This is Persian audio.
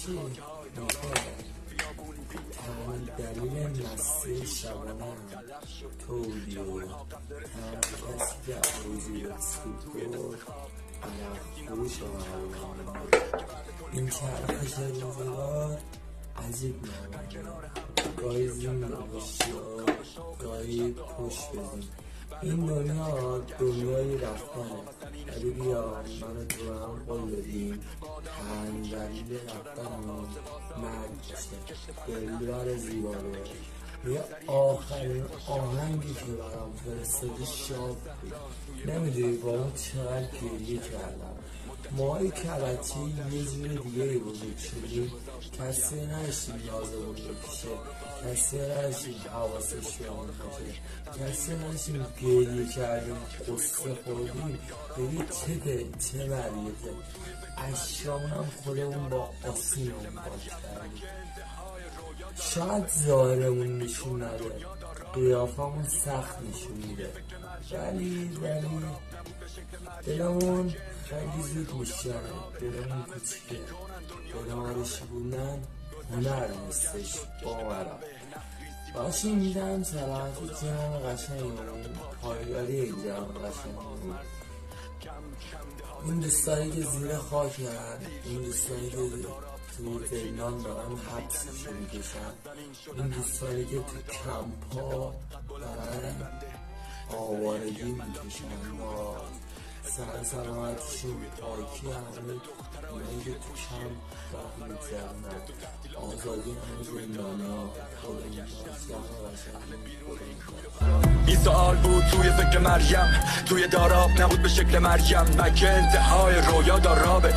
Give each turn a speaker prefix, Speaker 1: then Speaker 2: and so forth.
Speaker 1: چی؟ تنها دلیل مسته شبانه تو بودی و تنها کسی که عوضی رسید بود نفروش این چرخش روزگار عجیب نامده، گاهی زنده باشی و گاهی پشت بزن. این دنیا دنیای رفتنه، ولی بیا من و تو هم قول بدیم دلیل رفتنمون مرگ باشه. دلبر زیبا رو یه آخرین آهنگی که برام فرستادی شاد بود. نمیدونی با اون چقدر گریه کردم. ماهای کرچی یه جور دیگه بزرگ شدیم، کسی نشیم لازمون بکشه، کسی نشیم حواسش بیامون باشه، کسی نشیم گریه کردیم قصه خوردیم بگی چه مریته اشرامونم خودمون با آسینمون باز کردیم. شاید ظاهرمون نشون نده، قیافمون سخت نشون میده، ولی دلمون خیلی زود میشنه. دلمون کوچیکه، دلمارشی بودن هنر نیستش باورم. باشی میدم سلامت جمع قشنگمون، پایداری این جمع قشنگمون. این دوستایی که زیر خاک هن، این دوستایی که توی زندان دارن حبسشو میکشن، این دوستایی که تو کمپا دارن آوارگی میکشن، سلامتشون پاکی همه اونایی که تو کم راه میگذرنن، آزادی همه زندانی ها
Speaker 2: این سوال بود توی فکر مریم، توی داراب نبود به شکل مریم، مگه انتهای رویا دارابه.